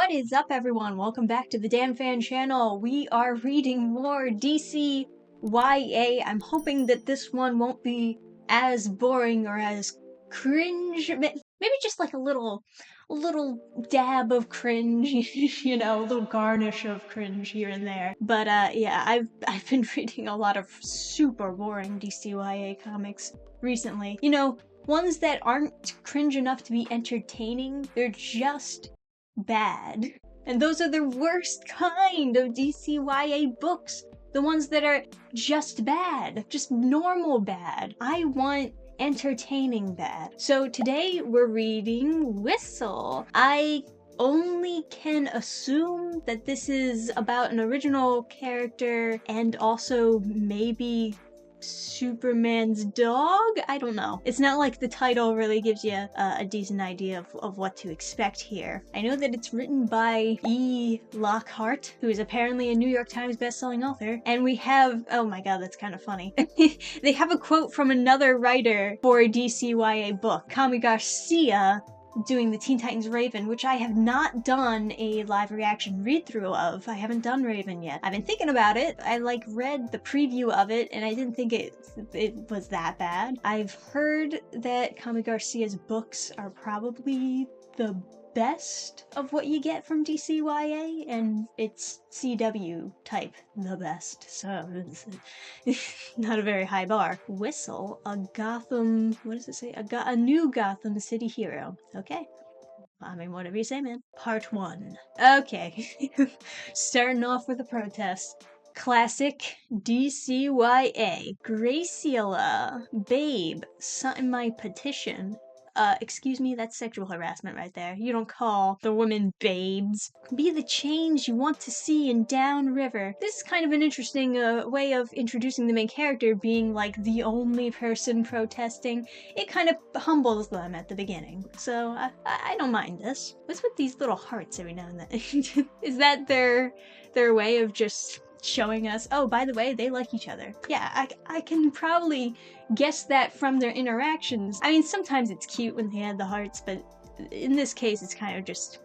What is up, everyone? Welcome back to the dannphan channel. We are reading more DC YA. I'm hoping that this one won't be as boring or as cringe. Maybe just like a little dab of cringe, you know, a little garnish of cringe here and there. But yeah, I've been reading a lot of super boring DC YA comics recently. You know, ones that aren't cringe enough to be entertaining. They're just bad. And those are the worst kind of DCYA books. The ones that are just bad. Just normal bad. I want entertaining bad. So today we're reading Whistle. I only can assume that this is about an original character and also maybe Superman's dog? I don't know. It's not like the title really gives you a decent idea of what to expect here. I know that it's written by E. Lockhart, who is apparently a New York Times bestselling author, and we have, oh my god, that's kind of funny. They have a quote from another writer for a DCYA book, Kami Garcia, doing the Teen Titans Raven, which I have not done a live reaction read-through of. I haven't done Raven yet. I've been thinking about it. I read the preview of it and I didn't think it was that bad. I've heard that Kami Garcia's books are probably the best of what you get from DCYA, and it's CW type the best, so it's not a very high bar. Whistle, a Gotham, what does it say? A new Gotham City hero. Okay. I mean, whatever you say, man. Part 1. Okay. Starting off with a protest. Classic DCYA. Graciela. Babe. Sign my petition. Excuse me, that's sexual harassment right there. You don't call the women babes. Be the change you want to see in Downriver. This is kind of an interesting way of introducing the main character being like the only person protesting. It kind of humbles them at the beginning. So I don't mind this. What's with these little hearts every now and then? Is that their way of just showing us, oh, by the way, they like each other? Yeah, I can probably guess that from their interactions. I mean, sometimes it's cute when they have the hearts, but in this case, it's kind of just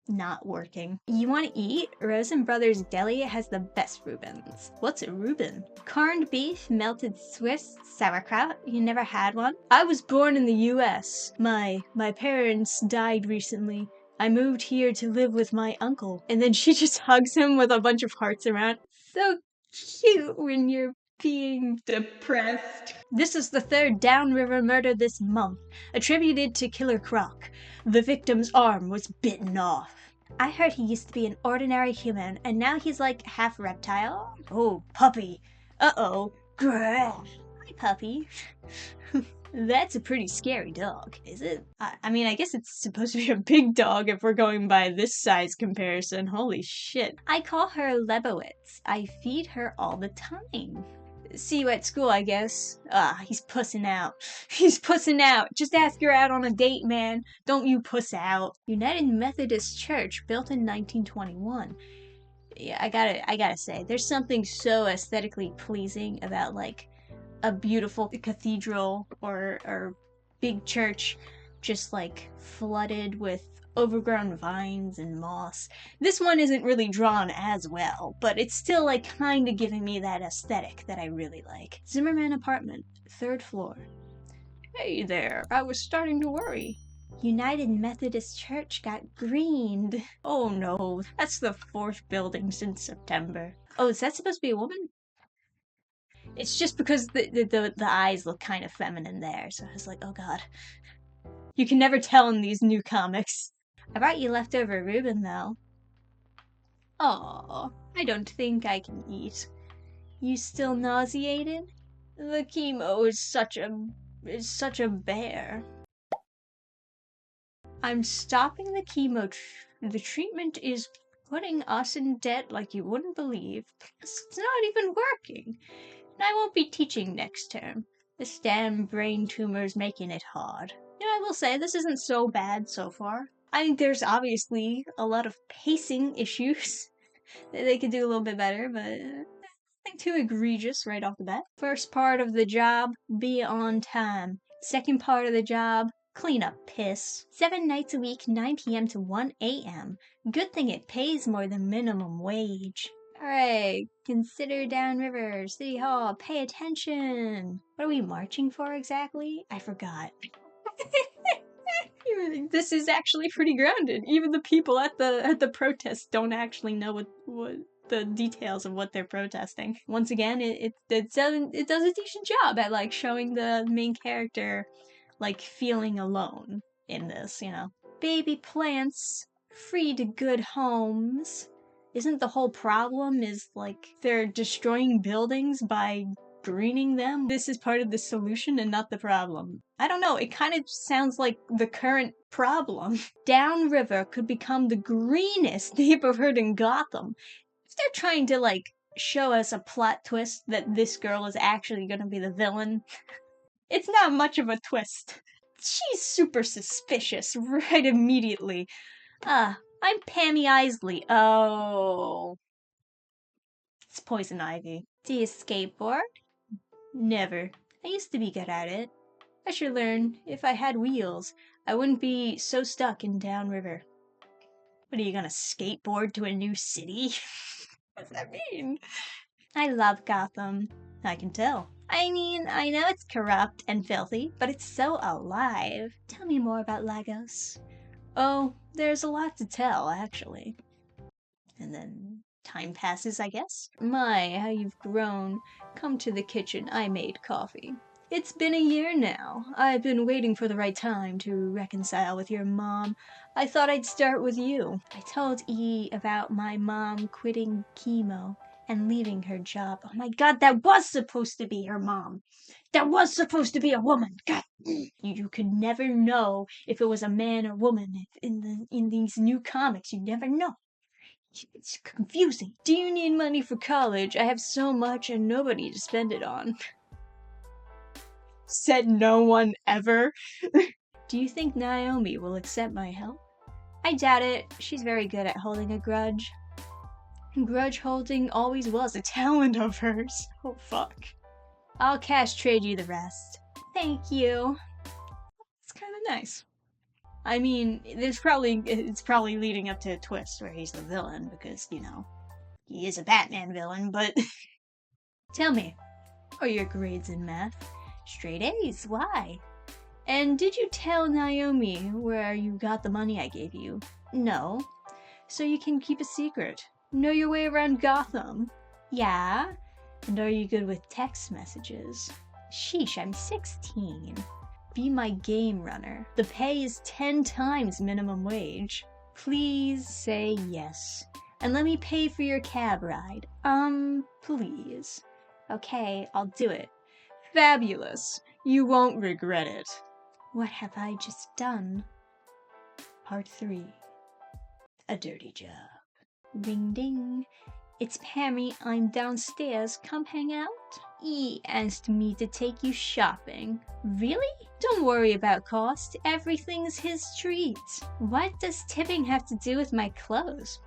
not working. You want to eat? Rosen Brothers Deli has the best Reubens. What's a Reuben? Corned beef, melted Swiss, sauerkraut. You never had one? I was born in the US. My parents died recently. I moved here to live with my uncle. And then she just hugs him with a bunch of hearts around. So cute when you're being depressed. This is the third Downriver murder this month, attributed to Killer Croc. The victim's arm was bitten off. I heard he used to be an ordinary human, and now he's like half reptile. Oh, puppy. Uh-oh. Grrr. Hi, puppy. That's a pretty scary dog, is it? I mean, I guess it's supposed to be a big dog if we're going by this size comparison. Holy shit. I call her Lebowitz. I feed her all the time. See you at school, I guess. He's pussing out. He's pussing out. Just ask her out on a date, man. Don't you puss out. United Methodist Church, built in 1921. Yeah, I gotta say, there's something so aesthetically pleasing about, like, a beautiful cathedral or big church just like flooded with overgrown vines and moss. This one isn't really drawn as well, but it's still like kind of giving me that aesthetic that I really like. Zimmerman apartment, 3rd floor. Hey there, I was starting to worry. United Methodist Church got greened. Oh no, that's the 4th building since September. Oh, is that supposed to be a woman? It's just because the eyes look kind of feminine there, so I was like, oh god. You can never tell in these new comics. I brought you leftover Reuben, though. Aw, I don't think I can eat. You still nauseated? The chemo is such a bear. I'm stopping the chemo. The treatment is putting us in debt like you wouldn't believe. It's not even working. I won't be teaching next term. This damn brain tumor's making it hard. You know, I will say, this isn't so bad so far. I think there's obviously a lot of pacing issues that they could do a little bit better, but nothing too egregious right off the bat. First part of the job, be on time. Second part of the job, Clean up piss. 7 nights a week, 9 p.m. to 1 a.m. Good thing it pays more than minimum wage. Alright, consider downriver, City Hall, pay attention. What are we marching for exactly? I forgot. This is actually pretty grounded. Even the people at the protest don't actually know what the details of what they're protesting. Once again, it does a decent job at like showing the main character like feeling alone in this, you know. Baby plants, free to good homes. Isn't the whole problem is like they're destroying buildings by greening them? This is part of the solution and not the problem. I don't know, it kind of sounds like the current problem. Downriver could become the greenest neighborhood in Gotham. If they're trying to like show us a plot twist that this girl is actually gonna be the villain, it's not much of a twist. She's super suspicious right immediately. I'm Pammy Isley. Oh. It's Poison Ivy. Do you skateboard? Never. I used to be good at it. I should learn. If I had wheels, I wouldn't be so stuck in downriver. What are you gonna skateboard to a new city? What does that mean? I love Gotham. I can tell. I mean, I know it's corrupt and filthy, but it's so alive. Tell me more about Lagos. Oh, there's a lot to tell, actually. And then time passes, I guess. My, how you've grown. Come to the kitchen, I made coffee. It's been a year now. I've been waiting for the right time to reconcile with your mom. I thought I'd start with you. I told E about my mom quitting chemo and leaving her job. Oh my god, that was supposed to be her mom. That was supposed to be a woman. God, you could never know if it was a man or woman in these new comics. You never know. It's confusing. Do you need money for college? I have so much and nobody to spend it on. Said no one ever. Do you think Naomi will accept my help? I doubt it. She's very good at holding a grudge. Grudge holding always was a talent of hers. Oh fuck. I'll cash trade you the rest. Thank you. It's kind of nice. I mean, it's probably leading up to a twist where he's the villain because, you know, he is a Batman villain, but tell me, are your grades in math? Straight A's, why? And did you tell Naomi where you got the money I gave you? No. So you can keep a secret. Know your way around Gotham. Yeah? And are you good with text messages? Sheesh, I'm 16. Be my game runner. The pay is 10 times minimum wage. Please say yes. And let me pay for your cab ride. Please. Okay, I'll do it. Fabulous. You won't regret it. What have I just done? Part 3. A dirty job. Ring ding. It's Pammy. I'm downstairs. Come hang out? E asked me to take you shopping. Really? Don't worry about cost. Everything's his treat. What does tipping have to do with my clothes?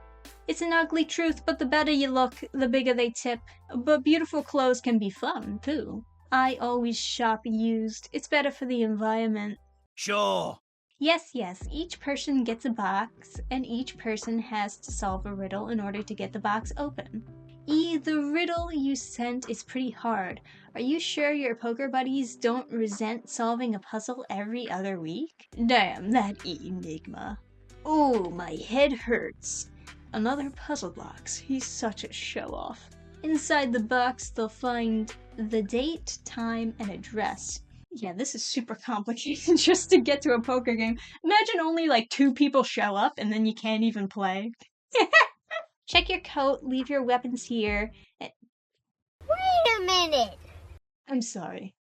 It's an ugly truth, but the better you look, the bigger they tip. But beautiful clothes can be fun, too. I always shop used. It's better for the environment. Sure. Yes, each person gets a box, and each person has to solve a riddle in order to get the box open. E, the riddle you sent is pretty hard. Are you sure your poker buddies don't resent solving a puzzle every other week? Damn, that enigma. Ooh, my head hurts. Another puzzle box. He's such a show-off. Inside the box, they'll find the date, time, and address. Yeah, this is super complicated just to get to a poker game. Imagine only like 2 people show up and then you can't even play. Check your coat, leave your weapons here. Wait a minute! I'm sorry.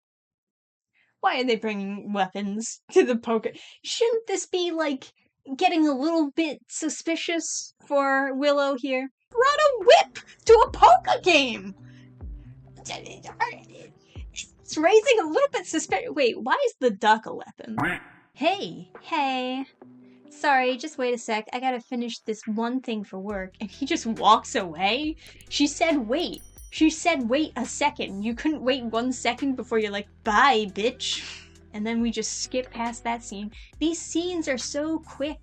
Why are they bringing weapons to the poker? Shouldn't this be like getting a little bit suspicious for Willow here? Brought a whip to a poker game! It's raising a little bit suspicious. Wait, why is the duck a weapon? Hey. Sorry, just wait a sec. I gotta finish this one thing for work. And he just walks away? She said wait. She said wait a second. You couldn't wait 1 second before you're like, bye, bitch. and then we just skip past that scene. These scenes are so quick.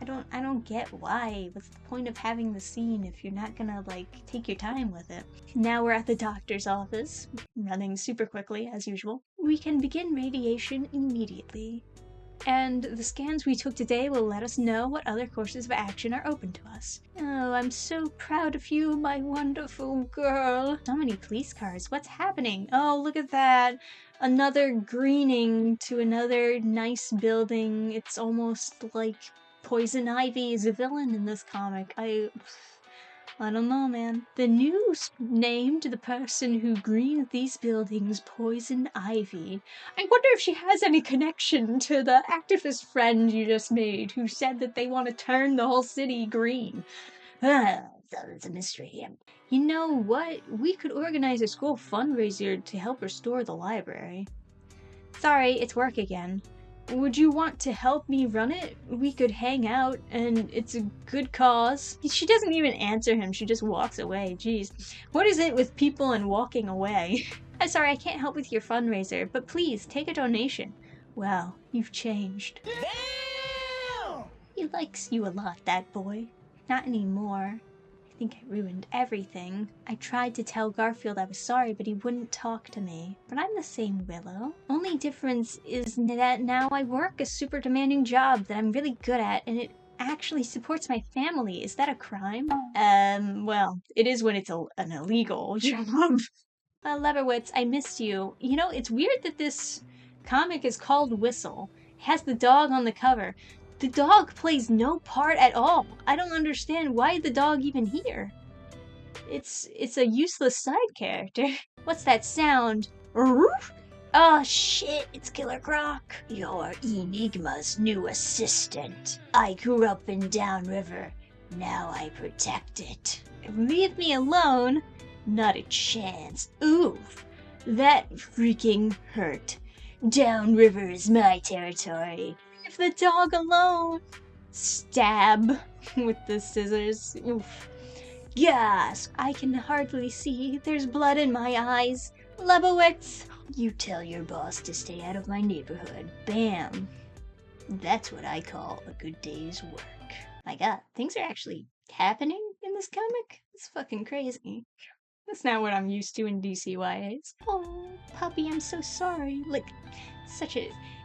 I don't get why. What's the point of having the scene if you're not gonna, like, take your time with it? Now we're at the doctor's office, running super quickly, as usual. We can begin radiation immediately. And the scans we took today will let us know what other courses of action are open to us. Oh, I'm so proud of you, my wonderful girl. So many police cars. What's happening? Oh, look at that. Another greening to another nice building. It's almost like Poison Ivy is a villain in this comic. I don't know, man. The news named the person who greened these buildings Poison Ivy. I wonder if she has any connection to the activist friend you just made who said that they want to turn the whole city green. It's a mystery. You know what? We could organize a school fundraiser to help restore the library. Sorry, it's work again. Would you want to help me run it? We could hang out, and it's a good cause. She doesn't even answer him, she just walks away. Jeez. What is it with people and walking away? I'm sorry, I can't help with your fundraiser, but please, take a donation. Wow, you've changed. Damn! He likes you a lot, that boy. Not anymore. I think I ruined everything. I tried to tell Garfield I was sorry, but he wouldn't talk to me. But I'm the same Willow. Only difference is that now I work a super demanding job that I'm really good at, and it actually supports my family. Is that a crime? Well, it is when it's an illegal job. Leverwitz, I missed you. You know, it's weird that this comic is called Whistle. It has the dog on the cover. The dog plays no part at all. I don't understand why the dog even here. It's a useless side character. What's that sound? Oh shit, it's Killer Croc. You're Enigma's new assistant. I grew up in Downriver. Now I protect it. Leave me alone? Not a chance. Oof. That freaking hurt. Downriver is my territory. Leave the dog alone. Stab with the scissors. Oof. Gasp! I can hardly see. There's blood in my eyes. Lebowitz! You tell your boss to stay out of my neighborhood. Bam! That's what I call a good day's work. My god, things are actually happening in this comic? It's fucking crazy. That's not what I'm used to in DCYAs. Oh, puppy, I'm so sorry. Like,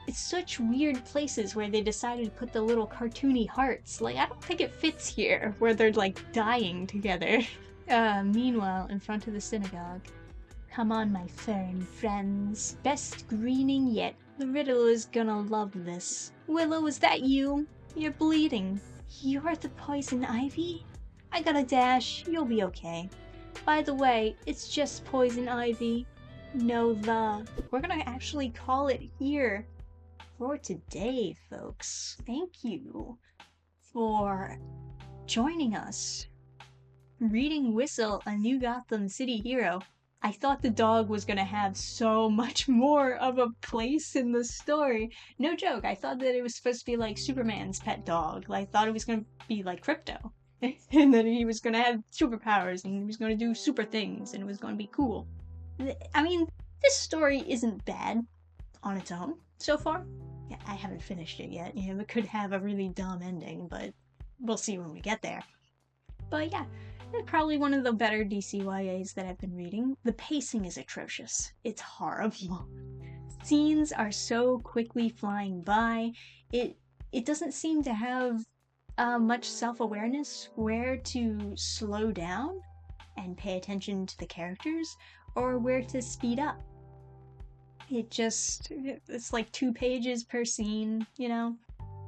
it's such weird places where they decided to put the little cartoony hearts. Like, I don't think it fits here, where they're, like, dying together. Meanwhile, in front of the synagogue. Come on, my fern friends. Best greening yet. The Riddle is gonna love this. Willow, is that you? You're bleeding. You're the Poison Ivy? I got a dash. You'll be okay. By the way, it's just Poison Ivy. No the. We're gonna actually call it here for today, folks. Thank you for joining us. Reading Whistle, a new Gotham City hero. I thought the dog was gonna have so much more of a place in the story. No joke, I thought that it was supposed to be like Superman's pet dog. I thought it was gonna be like Crypto. And then he was gonna have superpowers and he was gonna do super things and it was gonna be cool. I mean, this story isn't bad on its own so far. Yeah, I haven't finished it yet. You know, it could have a really dumb ending, but we'll see when we get there. But yeah, it's probably one of the better DCYAs that I've been reading. The pacing is atrocious. It's horrible. Scenes are so quickly flying by. It doesn't seem to have much self-awareness where to slow down and pay attention to the characters or where to speed up. It's like 2 pages per scene, you know?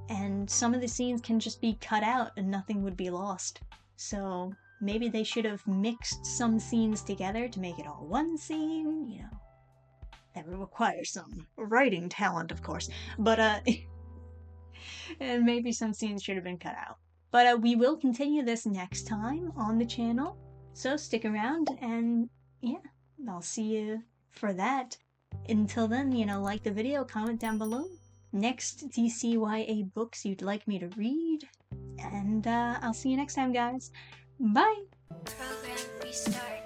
And some of the scenes can just be cut out and nothing would be lost. So maybe they should have mixed some scenes together to make it all one scene, you know? That would require some writing talent, of course. But, and maybe some scenes should have been cut out. But we will continue this next time on the channel. So stick around and yeah, I'll see you for that. Until then, you know, like the video, comment down below. Next DCYA books you'd like me to read. And I'll see you next time, guys. Bye! Program restart.